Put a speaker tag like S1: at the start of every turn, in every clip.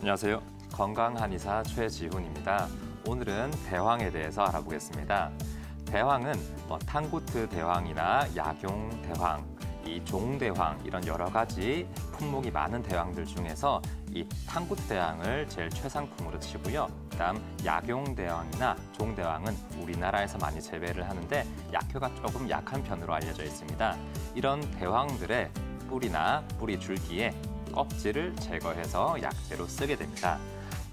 S1: 안녕하세요. 건강한의사 최지훈입니다. 오늘은 대황에 대해서 알아보겠습니다. 대황은 탕구트 대황이나 약용 대황, 이 종대황 이런 여러 가지 품목이 많은 대황들 중에서 이 탕구트 대황을 제일 최상품으로 치고요. 그다음 약용 대황이나 종대황은 우리나라에서 많이 재배를 하는데 약효가 조금 약한 편으로 알려져 있습니다. 이런 대황들의 뿌리나 뿌리 줄기에 껍질을 제거해서 약재로 쓰게 됩니다.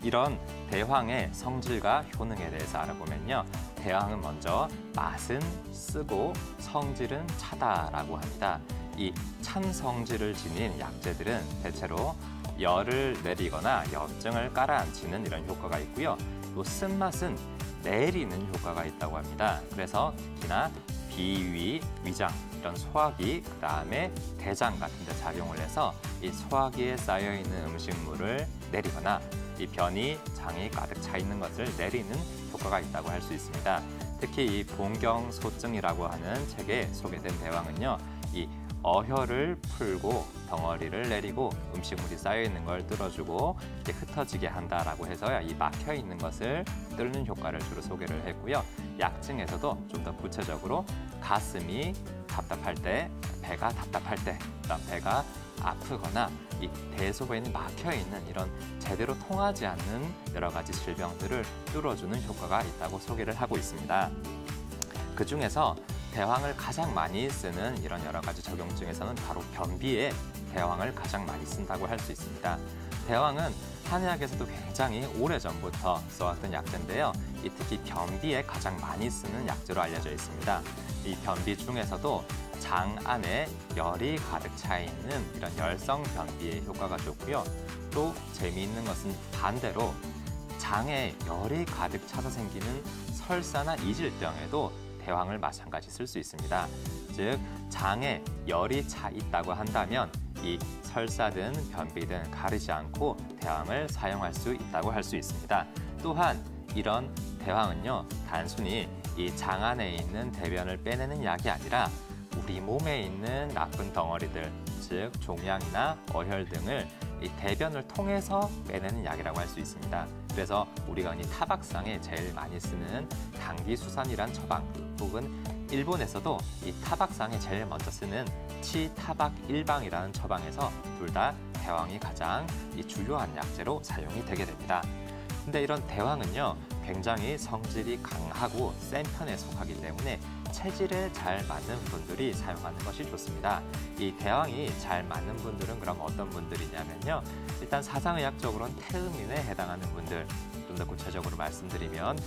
S1: 이런 대황의 성질과 효능에 대해서 알아보면요. 대황은 먼저 맛은 쓰고 성질은 차다라고 합니다. 이 찬 성질을 지닌 약재들은 대체로 열을 내리거나 염증을 깔아앉히는 이런 효과가 있고요. 또 쓴맛은 내리는 효과가 있다고 합니다. 그래서 특히나 비위, 위장, 이런 소화기, 그다음에 대장 같은 데 작용을 해서 이 소화기에 쌓여있는 음식물을 내리거나 이 변이, 장이 가득 차 있는 것을 내리는 효과가 있다고 할 수 있습니다. 특히 이 봉경소증이라고 하는 책에 소개된 대황은요. 이 어혈을 풀고 덩어리를 내리고 음식물이 쌓여있는 걸 뚫어주고 이렇게 흩어지게 한다라고 해서 이 막혀있는 것을 뚫는 효과를 주로 소개를 했고요. 약증에서도 좀 더 구체적으로 가슴이 답답할 때, 배가 답답할 때, 그다음 배가 아프거나 이 배 속에 있는 막혀있는 이런 제대로 통하지 않는 여러 가지 질병들을 뚫어주는 효과가 있다고 소개를 하고 있습니다. 그중에서 대황을 가장 많이 쓰는 이런 여러 가지 적용 중에서는 바로 변비에 대황을 가장 많이 쓴다고 할 수 있습니다. 대황은 한의학에서도 굉장히 오래전부터 써왔던 약재인데요. 이 특히 변비에 가장 많이 쓰는 약재로 알려져 있습니다. 이 변비 중에서도 장 안에 열이 가득 차 있는 이런 열성 변비에 효과가 좋고요. 또 재미있는 것은 반대로 장에 열이 가득 차서 생기는 설사나 이질병에도 대황을 마찬가지 쓸 수 있습니다. 즉, 장에 열이 차 있다고 한다면 이 설사든 변비든 가리지 않고 대황을 사용할 수 있다고 할 수 있습니다. 또한 이런 대황은요, 단순히 이 장 안에 있는 대변을 빼내는 약이 아니라 우리 몸에 있는 나쁜 덩어리들, 즉 종양이나 어혈 등을 이 대변을 통해서 빼내는 약이라고 할 수 있습니다. 그래서 우리가 이 타박상에 제일 많이 쓰는 당기수산이란 처방, 혹은 일본에서도 이 타박상에 제일 먼저 쓰는 치타박일방이라는 처방에서 둘 다 대황이 가장 이 주요한 약재로 사용이 되게 됩니다. 근데 이런 대황은요, 굉장히 성질이 강하고 센 편에 속하기 때문에 체질에 잘 맞는 분들이 사용하는 것이 좋습니다. 이 대황이 잘 맞는 분들은 그럼 어떤 분들이냐면요. 일단 사상의학적으로는 태음인에 해당하는 분들, 좀 더 구체적으로 말씀드리면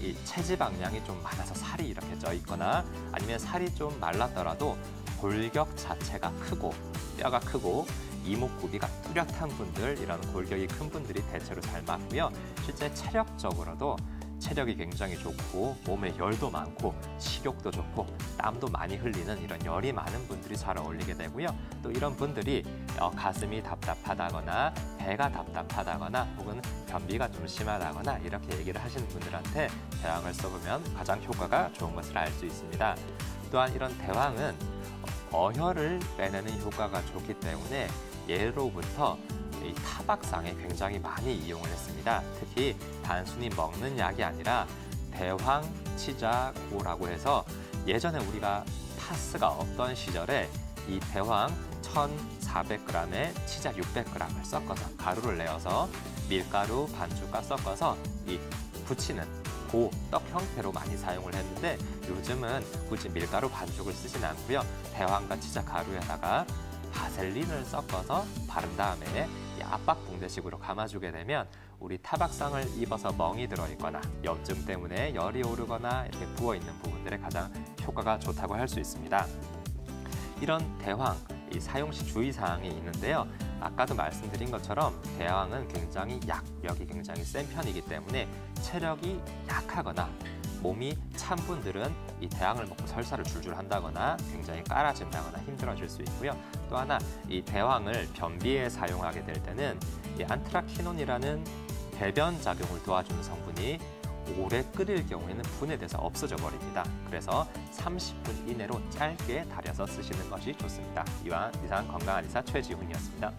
S1: 이 체지방량이 좀 많아서 살이 이렇게 쪄 있거나 아니면 살이 좀 말랐더라도 골격 자체가 크고 뼈가 크고 이목구비가 뚜렷한 분들, 이런 골격이 큰 분들이 대체로 잘 맞고요. 실제 체력적으로도 체력이 굉장히 좋고 몸에 열도 많고 식욕도 좋고 땀도 많이 흘리는 이런 열이 많은 분들이 잘 어울리게 되고요. 또 이런 분들이 가슴이 답답하다거나 배가 답답하다거나 혹은 변비가 좀 심하다거나 이렇게 얘기를 하시는 분들한테 대황을 써보면 가장 효과가 좋은 것을 알 수 있습니다. 또한 이런 대황은 어혈을 빼내는 효과가 좋기 때문에 예로부터 이 타박상에 굉장히 많이 이용을 했습니다. 특히 단순히 먹는 약이 아니라 대황치자고라고 해서 예전에 우리가 파스가 없던 시절에 이 대황 1,400g에 치자 600g을 섞어서 가루를 내어서 밀가루 반죽과 섞어서 이 부치는 떡 형태로 많이 사용을 했는데 요즘은 굳이 밀가루 반죽을 쓰진 않고요. 대황과 치자 가루에다가 바셀린을 섞어서 바른 다음에 이 압박 붕대식으로 감아주게 되면 우리 타박상을 입어서 멍이 들어있거나 염증 때문에 열이 오르거나 이렇게 부어있는 부분들에 가장 효과가 좋다고 할 수 있습니다. 이런 대황, 이 사용 시 주의사항이 있는데요. 아까도 말씀드린 것처럼 대황은 굉장히 약력이 굉장히 센 편이기 때문에 체력이 약하거나 몸이 찬 분들은 이 대황을 먹고 설사를 줄줄 한다거나 굉장히 깔아진다거나 힘들어질 수 있고요. 또 하나, 이 대황을 변비에 사용하게 될 때는 이 안트라키논이라는 배변 작용을 도와주는 성분이 오래 끓일 경우에는 분해돼서 없어져 버립니다. 그래서 30분 이내로 짧게 달여서 쓰시는 것이 좋습니다. 이상 건강한의사 최지훈이었습니다.